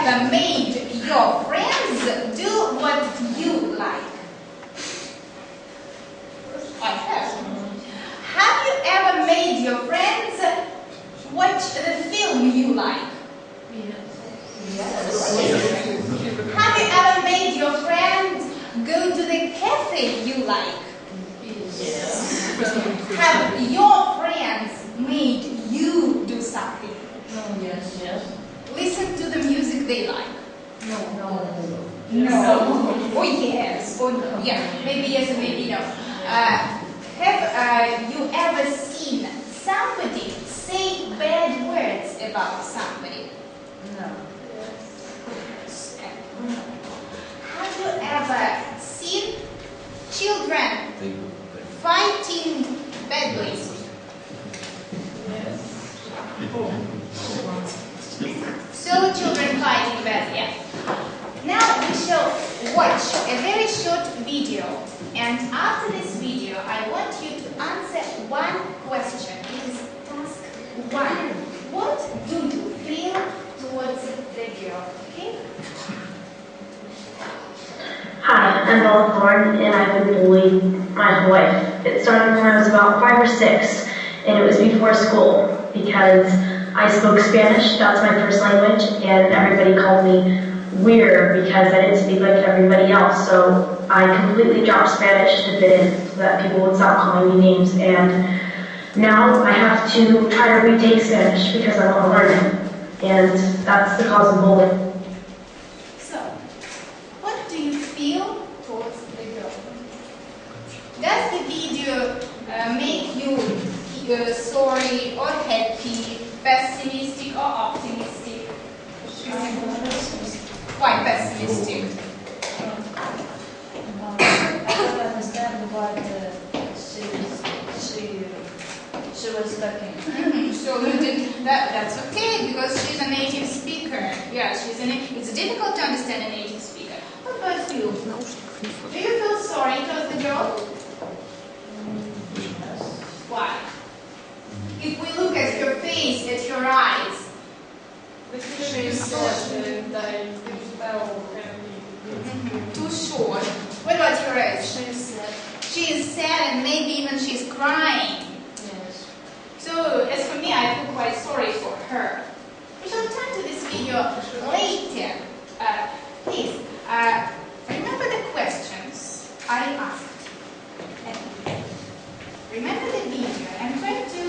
ever made your friends do what you like? I have. Have you ever made your friends watch the film you like? Yes. Have you ever made your friends go to the cafe you like? Yes. Have your friends made you do something? No. Yes. Yes. Listen to the music they like? No. Oh yes. Or no. Yeah. Maybe yes, maybe no. Have you ever seen somebody say bad words about somebody? No. Have you ever seen children fighting badly? Yes. So children fighting badly. Yeah. Now we shall watch a very short video, and after this video I want you to answer one question. It is task 1. What do you feel towards the girl? Okay? Hi, I'm Bella Thorne, and I've been bullied my whole life. It started when I was about 5 or 6, and it was before school, because I spoke Spanish, that's my first language, and everybody called me weird because I didn't speak like everybody else, so I completely dropped Spanish to fit in so that people would stop calling me names, and now I have to try to retake Spanish because I want to learn it, and that's the cause of bullying. So, what do you feel towards the girl? Does the video make you sorry or happy, pessimistic or optimistic? Quite pessimistic. I don't understand what she was talking. So that's okay because she's a native speaker. Yeah, it's difficult to understand a native speaker. What about you? Do you feel sorry towards the girl? Why? If we look at your face, at your eyes. Too short. What about your eyes? She is sad and maybe even she's crying. Yes. So, as for me, I feel quite sorry for her. We shall turn to this video later. Please, remember the questions I asked. Remember the video and try to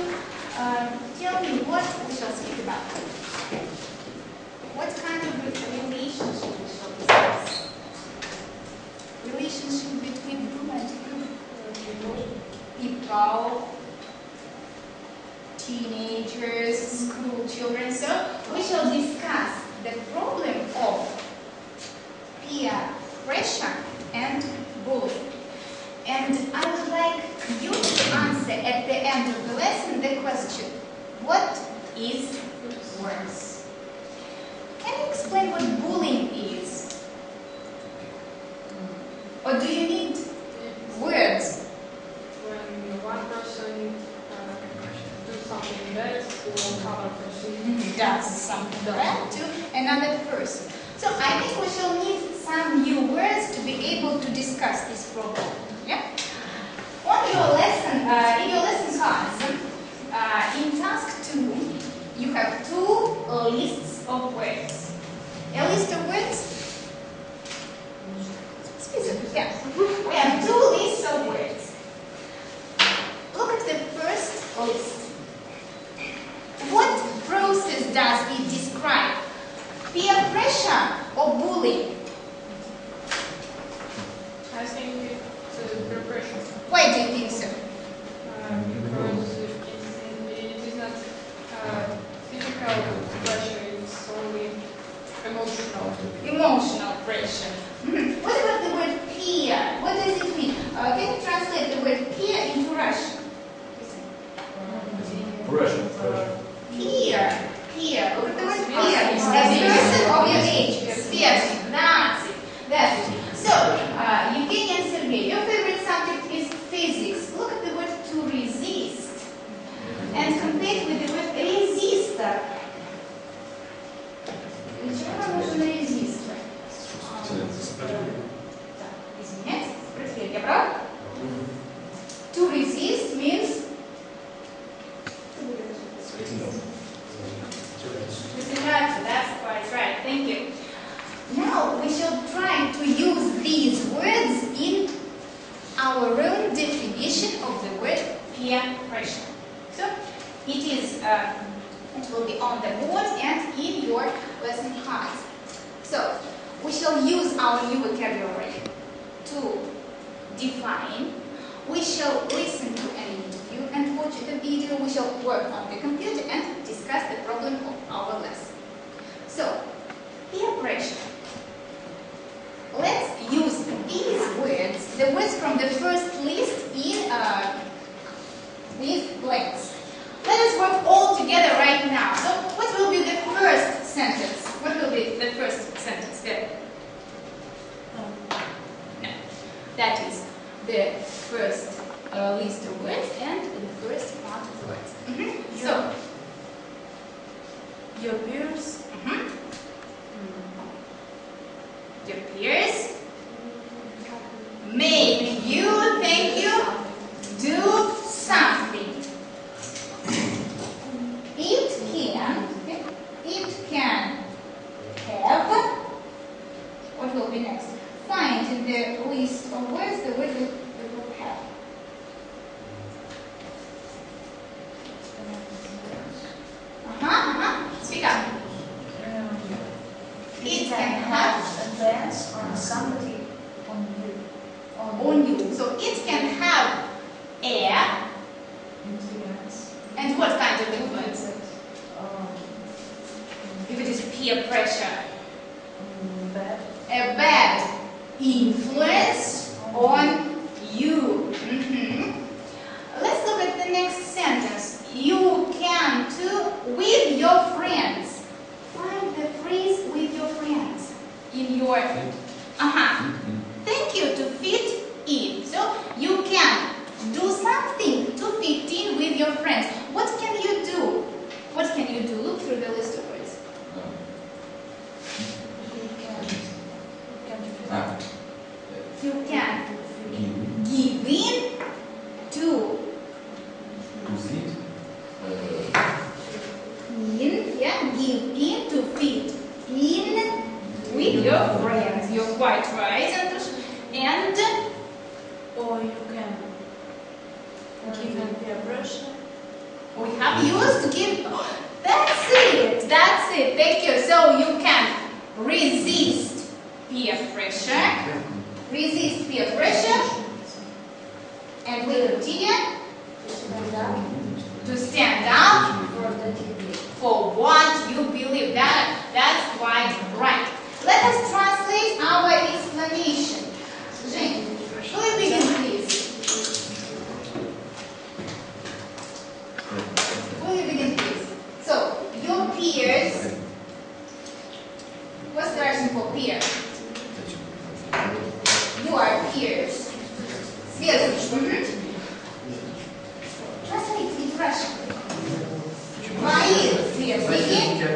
tell me what we shall speak about. What kind of relationship we shall discuss? Relationship between who and who? People, teenagers, school children. So we shall discuss the problem of peer pressure and bullying. And I would like you to answer at the end of the lesson the question, what is worse? Can you explain what bullying is? Or do you need words? When one person does something bad to another person. Does something bad to another person. So I think we shall need some new words to be able to discuss this problem. Yeah? On your lesson, in your lesson cards, in task 2, you have 2 lists of words. A list of words? Yeah. We have 2 lists of words. Look at the first list. What process does it describe? Peer pressure or bullying? I think it's peer pressure. Why do you think so? Because it is not physical pressure, it's only emotional. Emotional pressure. What about the word peer? What does it mean? Can you translate the word peer into Russian? Pressure. Peer. Peer. Look at the word peer. A person of your age. Yes, that's it. That's it. So, Evgeny and Sergey, your favorite subject is physics. Look at the word to resist. And compare it with the word resistor. Почему нам нужен resist? Извиняюсь, сопротивление. Я прав? To resist means сопротивляться. That's quite right. Thank you. Now we shall try to use these words in our own definition of the word peer pressure. So it is. It will be on the board and in your lesson cards. So we shall use our new vocabulary to define. We shall listen to an interview and watch the video. We shall work on the computer and discuss the problem of our lesson. So, peer pressure. Let's use these words, the words from the first list in these blanks. Let us work all together right now. So, what will be the first sentence? What will be the first sentence there? No. That is the first list of words and the first part of the words. So, Your peers. Your peers make you, thank you, do something. It can have, what will be next? Find in the list of words the word that will have. Speak up. It can have advance on somebody on you. on you. So it can have a, Influence. and what kind of influence? If it is peer pressure, Bad. a bad influence on you. Let's look at the next sentence. You can too with your friends. Find the phrase with your friends in your. Thank you, to fit in. So you can do something to fit in with your friends. What can you do? What can you do? Look through the list of words. You can give in to give in to fit in with your friends. You're quite right, Antosh. And Or you can give in peer pressure. we have used give. That's it. That's it. Thank you. So you can resist peer pressure. Resist peer pressure. And we continue to stand up for what you believe. That's quite right. Let us translate our explanation. Жень, will you begin, please? Will you begin, please? So, your peers. What's the Russian for peer? Your peers. Сверстники. Translate in Russian. Твои сверстники.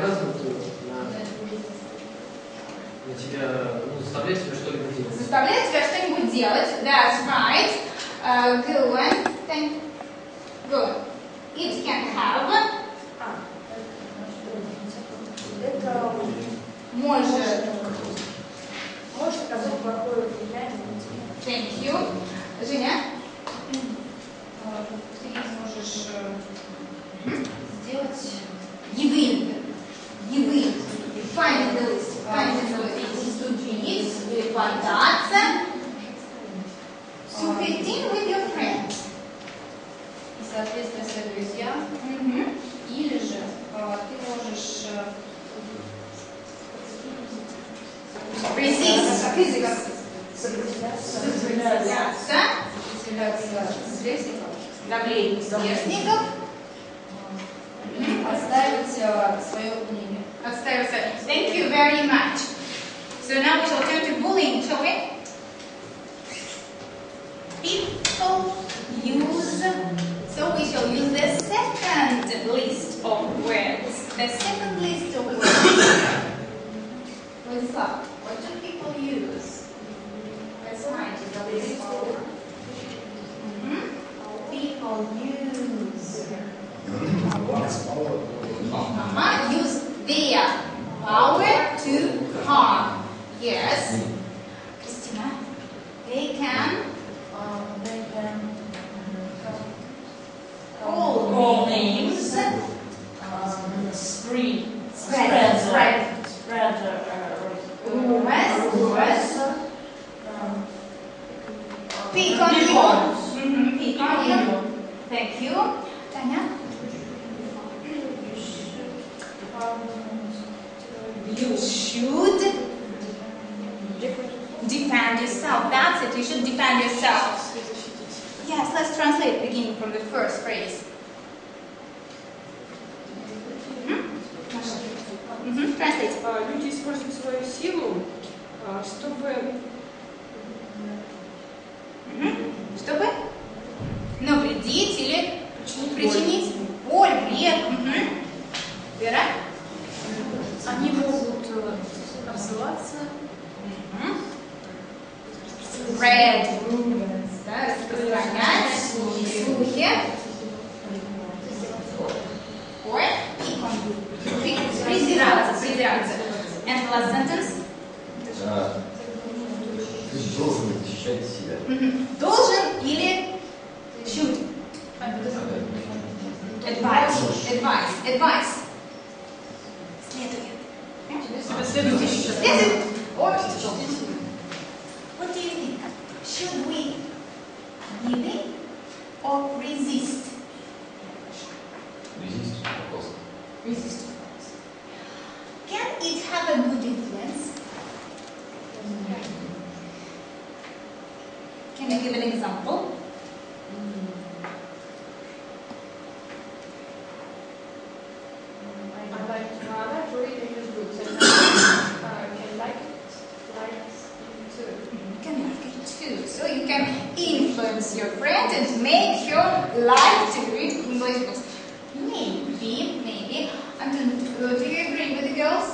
Заставлять тебя что-либо делать. Заставлять тебя что-нибудь делать. That's right. Go on. Go on. It can have. Это Может. оказать плохое влияние на тебя. Thank you. Женя? Ты можешь Сделать. Give in. Find the list. Ступить. Податься. To fit in with your friends. и, соответственно, свои друзья. Или же ты можешь Resist. сопротивляться сверстникам, Давление сверстников. отстаивать свое мнение. Thank you very much. So now we shall turn to bullying, shall we? People use. So we shall use the second list of words. The second list of words. Vladislav, what do people use? Let's find it. People use. Mama use their power to harm. Yes. Christina, they can call names. Spread. Rumors. Pick on you. Pick on you. Thank you. Tanya? You should defend yourself. That's it. You should defend yourself. Yes, let's translate beginning from the first phrase. Translate. Люди используют свою силу, чтобы навредить или причинить боль, вред. Вера? Они могут обзываться. Spread rumors, да, распространять слухи. Or pick on you. Презираться. And the last sentence? Ты должен защищать себя. Должен или should? Advice. Следует. What do you think? Should we give in or resist? Resist, of course. Can it have a good influence? Can you give an example? I like to read and use books. And I can like it too. You can like it too. So you can influence your friend and make her like to read English books. Maybe. Anton, do you agree with the girls?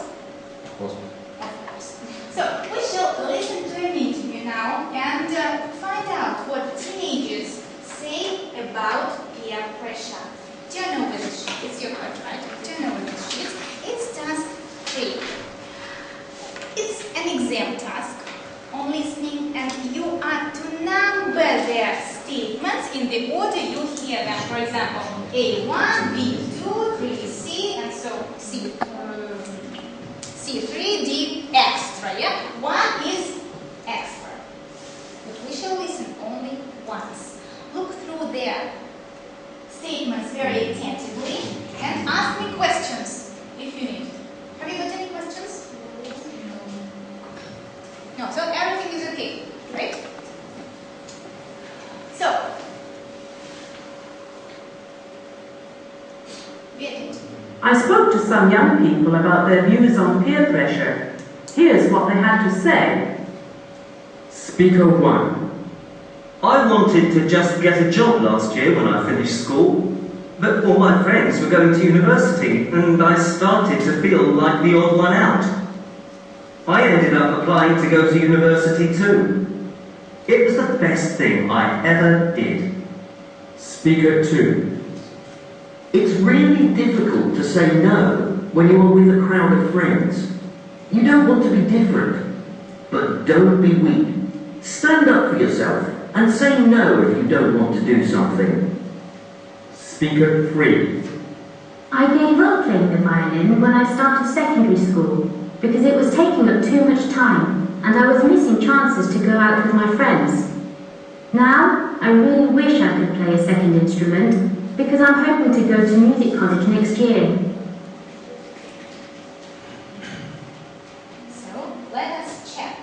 Of course. Of course. So we shall listen to an interview now and find out what teenagers say about peer pressure. Turn over the sheet. It's your part, right? Turn over the sheet. It's task 3. It's an exam task on listening, and you are to number their statements in the order you hear them. For example, A1, B2, 3C, and so C. C3, D, extra, yeah? 1 is extra. But we shall listen only once. Look through their statements very attentively and ask me questions if you need. Have you got any questions? No, so everything is okay, right? So, I spoke to some young people about their views on peer pressure. Here's what they had to say. Speaker 1. I wanted to just get a job last year when I finished school, but all my friends were going to university and I started to feel like the odd one out. I ended up applying to go to university too. It was the best thing I ever did. Speaker 2. It's really difficult to say no when you're with a crowd of friends. You don't want to be different, but don't be weak. Stand up for yourself and say no if you don't want to do something. Speaker 3. I gave up playing the violin when I started secondary school because it was taking up too much time and I was missing chances to go out with my friends. Now, I really wish I could play a second instrument because I'm hoping to go to music college next year. so let us check.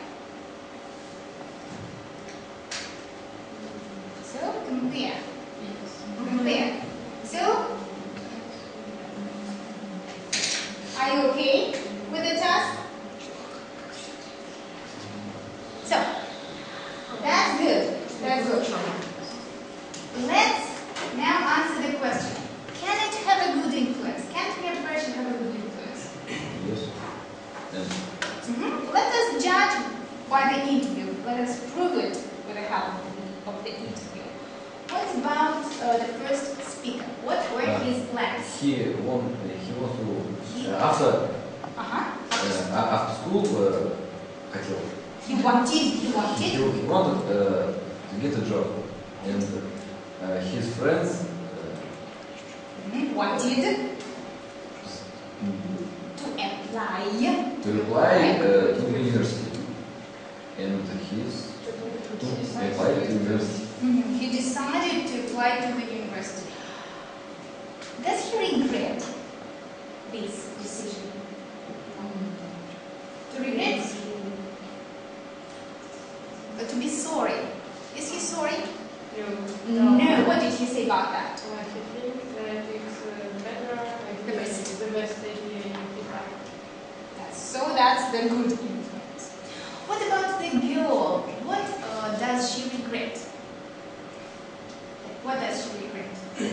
So compare. So, are you okay with the task? So, that's good. Let's now answer the question. Can it have a good influence? Can Let us judge by the interview. Let us prove it with the help of the interview. What about the first speaker? What were his plans? He want to after school хотел. He wanted. He wanted to get a job, and his friends wanted to apply to the university, and he's to apply to university. He decided to apply to the university. Does he regret this decision? To regret? But to be sorry. Is he sorry? No. What did he say about that? He thinks that it's better, The best. the best idea he had. That's the good influence. What about the girl? What does she regret? What does she regret? She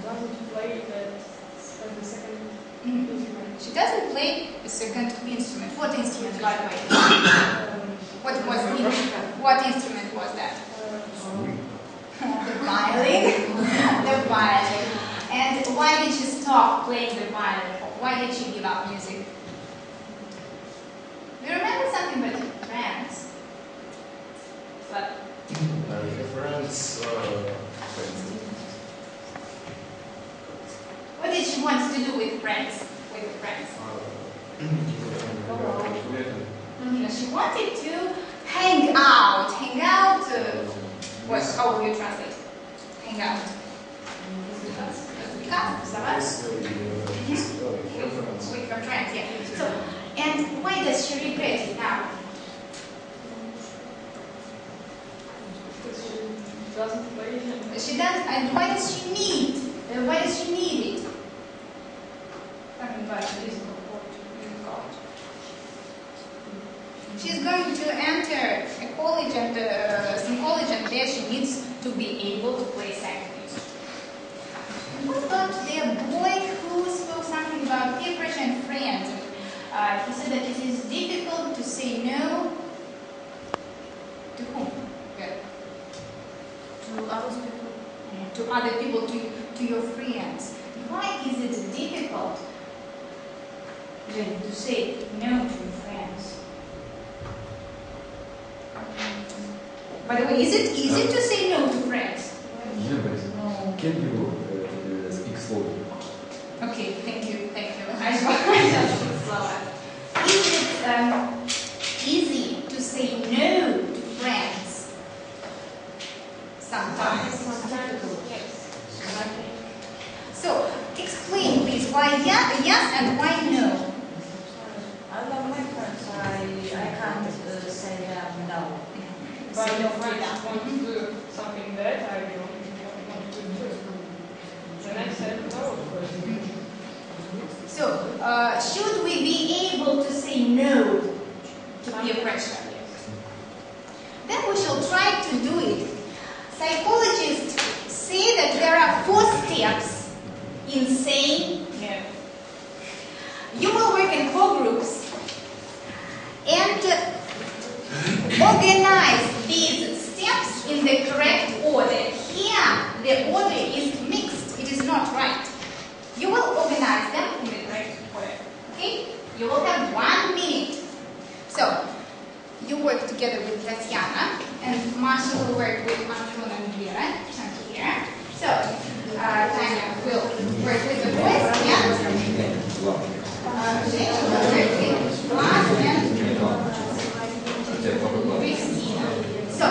doesn't play the second instrument. She doesn't play the second instrument. What instrument, by the way? What instrument was that? The violin. The violin. And why did she stop playing the violin? Why did she give up music? Do you remember something about France? But what did she want to do with friends? She wanted to hang out. How will you translate? Hang out. With her friends, yeah. So, and why does she regret it now? She doesn't play. She does, and why does she need? Why does she need it? She's going to enter a college and there she needs to be able to play second instrument. What about the boy who spoke something about peer pressure and friends? He said that it is difficult to say no to whom? To other people, to your friends. Why is it difficult to say no to your friends? By the way, is it easy to say no to friends? Can you speak slowly? Okay, thank you. I shall speak slower. Is it easy to say no to friends? Sometimes. Yes. So, explain please why yes and why no. I love my friends. I can't say them no. But your friends want to do something that I don't want to do. Then I said no, of course. So, should we be able to say no to peer pressure? Then we shall try to do it. Psychologists say that there are 4 steps in saying no. You will work in 4 groups and organize these steps in the correct order. Here, the order is mixed. It is not right. You will organize them in the correct order. Okay? You will have 1 minute. So, you work together with Tatiana, and Masha will work with Anton and Vera. Here. So, Tanya will work with the boys. Yeah? She will work with Vlad and Christina. So,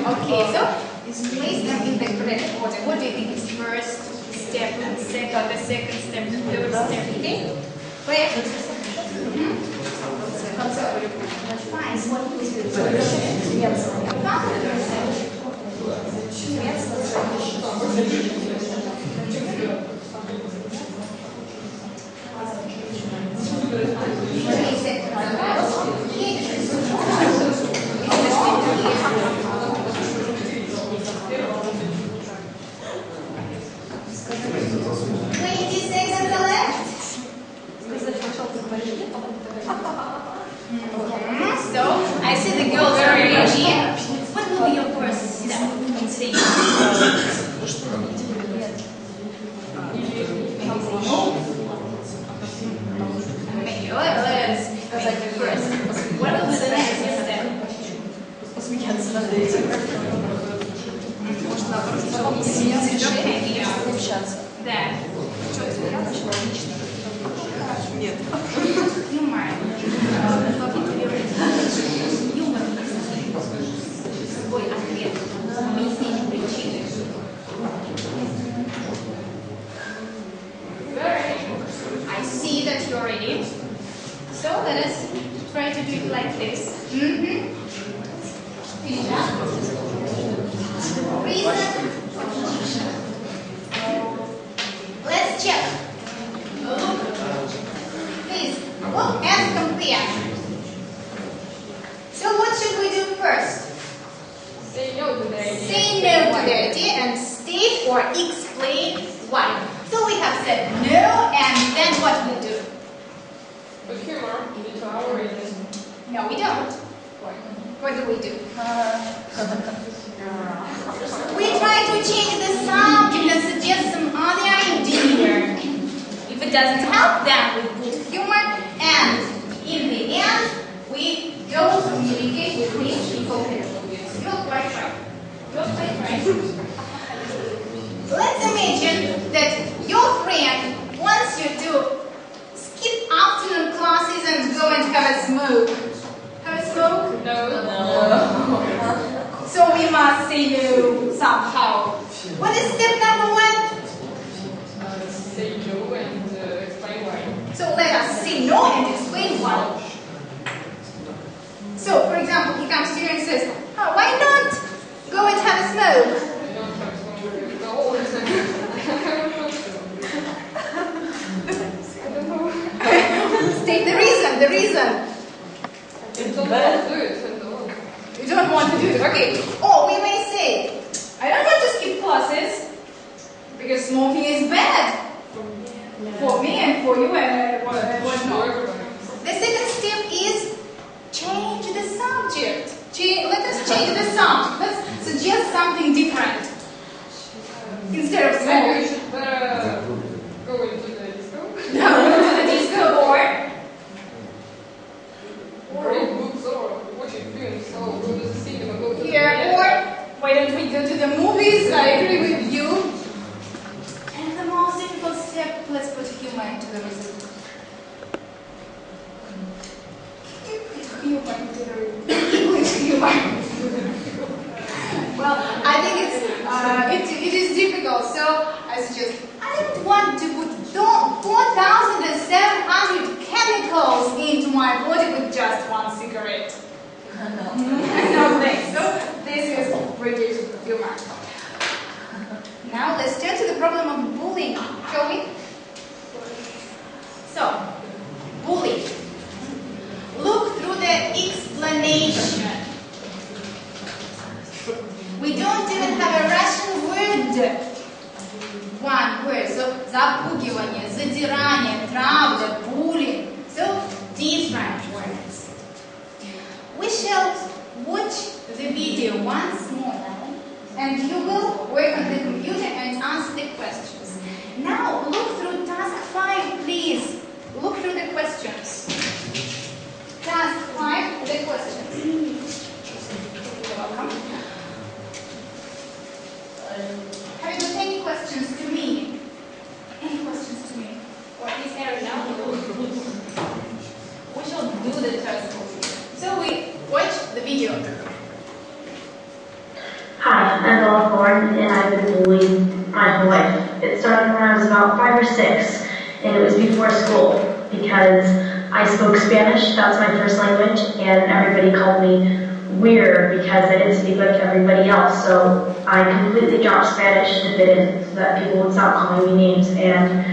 okay, so place them in the correct order. What do you think is first step and the second step, the third step? Okay? Clear? Fine. 20 seconds left. So, I see the girls are ready. What will be your first step? Say maybe let's make it first. What will be the next step? Да. Нет. Юмор. Юмор. Свой ответ. Объяснение причины. I see that you're ready. So let us try to do it like this. Reason. Let's check. Look. Please look and compare. So what should we do first? Say no to the idea. Say no to the idea and state or explain why. So we have said no, and then what we do? But humor, it's our reason. No, we don't. Why? What do? We try to change the subject and suggest some other idea. If it doesn't help, then we put humor, and in the end, we go communicate with these people. You're quite right. Let's imagine that your friend wants you to skip afternoon classes and go and have a smoke. Have a smoke? No. So we must say no somehow. What is step number 1? Say no and explain why. So let us say no and explain why. So, for example, he comes to you and says, oh, why not go and have a smoke? I don't have some go. I don't know. State the reason. I don't want to do it. You don't want to do it, okay. Or we may say, I don't want to skip classes because smoking is bad for me and for you and whatnot. The second step is change the subject. Let us change the subject. Let's suggest something different instead of Maybe we smoking. should go into the disco. No, to the disco or Read books or watching films or go to the cinema, go to the here, or why don't we go to the movies? I agree with you. And the most difficult step, let's put humor into the reason. English humor. Well, I think it is difficult, so I suggest I don't want to put 4,700 chemicals into my body with just one cigarette. No thanks. So this is British humor. Now let's turn to the problem of bullying, shall we? So, bullying. Look through the explanation. We don't even have a Russian word. One word. So, запугивание, задирание, травля, bullying. So, different words. We shall watch the video once more now, and you will work on the computer and answer the questions. Now, look through task 5, please. Look through the questions. Task 5, the questions. You're welcome. Have you got any questions to me? Any questions to me? Or is there now? We shall do the test. So we watch the video. Hi, I'm Bella Thorne, and I've been bullied my whole life. It started when I was about 5 or 6, and it was before school, because I spoke Spanish, that's my first language, and everybody called me weird because I didn't speak like everybody else, so I completely dropped Spanish to fit in so that people would stop calling me names, and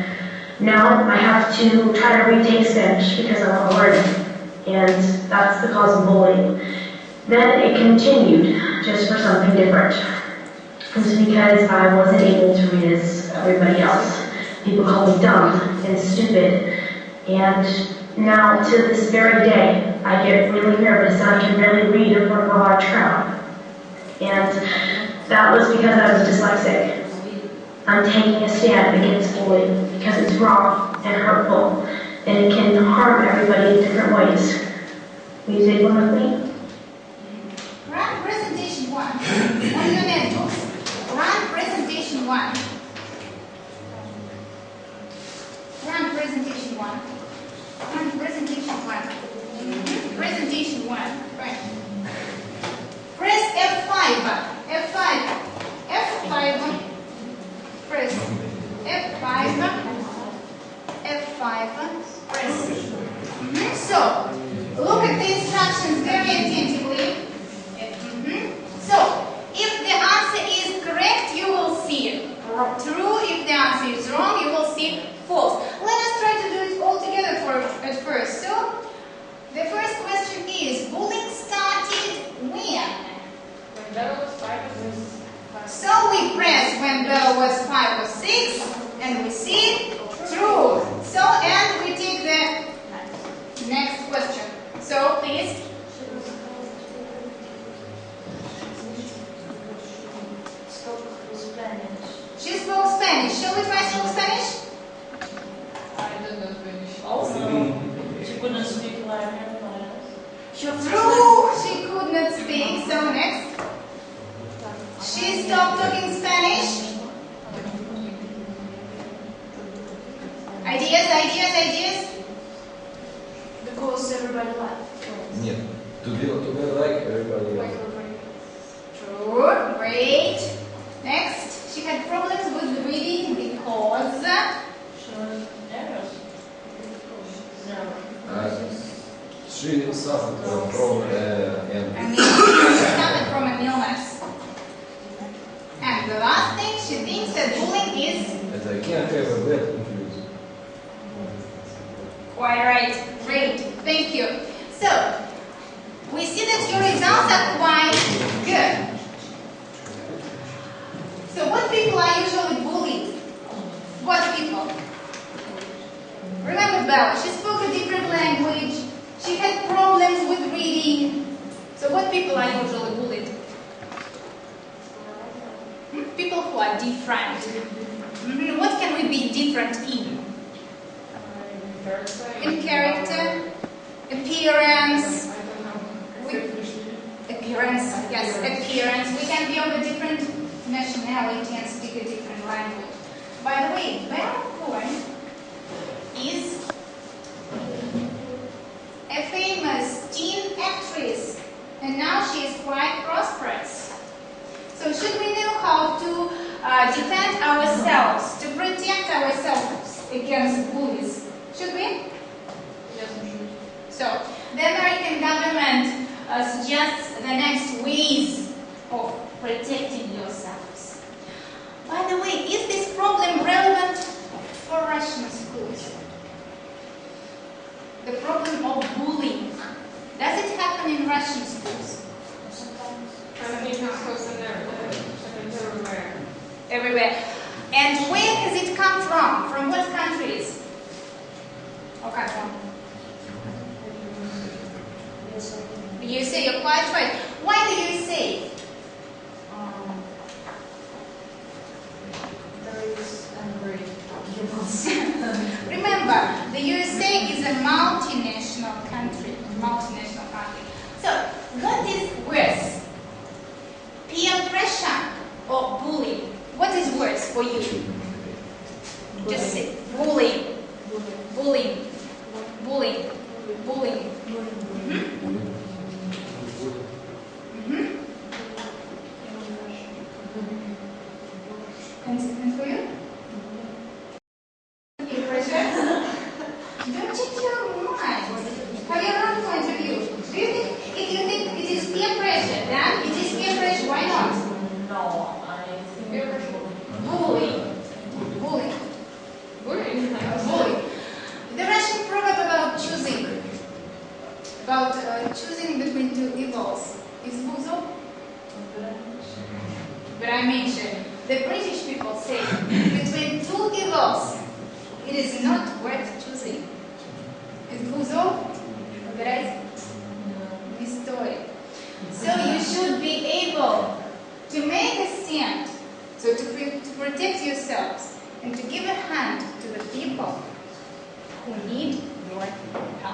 now I have to try to retake Spanish because I want to learn it, and that's the cause of bullying. Then it continued, just for something different. It was because I wasn't able to read as everybody else. People call me dumb and stupid. And now, to this very day, I get really nervous and I can barely read in front of a large crowd. And that was because I was dyslexic. I'm taking a stand against bullying because it's wrong and hurtful, and it can harm everybody in different ways. Will you say one with me? Run presentation 1 on your netbooks. Run presentation 1. Run presentation 1. Run presentation 1. Presentation 1. Right. Press F5. F5. F5. Press F5. F5. Press. So, look at the instructions very attentively. So, if the answer is correct, you will see true. If the answer is wrong, you will see false. Let us try to do it all together at first. So, the first question is, bullying started when? When Bella was 5 or 6. So we press when Bella was 5 or 6, and we see true. So, and we take the next question. So, please. She spoke Spanish. Shall we try speak Spanish? I don't know Spanish. She couldn't speak like everyone else. True. She could not speak. So next. She stopped talking Spanish. Ideas. Because everybody laughed. Нет. To be like everybody else. True. Great. Next. She had problems with reading because She was nervous. No. She suffered from suffered from an illness. And the last thing, she thinks that bullying is I can't have a bad conclusion. quite right. Great. Thank you. So, we see that your results are quite good. So, what people are usually bullied? What people? Remember Bella, she spoke a different language. She had problems with reading. So, what people are usually bullied? People who are different. What can we be different in? In character, appearance. Appearance, yes, appearance. We can be of a different nationality and speak a different language. By the way, Bella Cohen is a famous teen actress, and now she is quite prosperous. So should we know how to defend ourselves, to protect ourselves against bullies? Should we? Yes, we should. So, the American government suggests the next ways of protecting yourselves. By the way, is this problem relevant for Russian schools? The problem of bullying. Does it happen in Russian schools? I think it's also everywhere. Everywhere. And where has it come from? From what countries? Okay, from the USA, you're quite right. Why the USA? There is angry humans. Remember, the USA is a multinational country. So, what is worse? Peer pressure or bullying? What is worse for you? Just say bullying. Bullying. And for you? Peer pressure? Don't change your mind. Have your own point of view. Do you think, if you think it is peer pressure, then it is peer pressure, why not? No, I think Bullying. The Russian proverb about choosing between two evils is buzov. But I mentioned The British people say, between two evils, it is not worth choosing. It goes on, выбирайте не стоит. So you should be able to make a stand, so to protect yourselves and to give a hand to the people who need your help.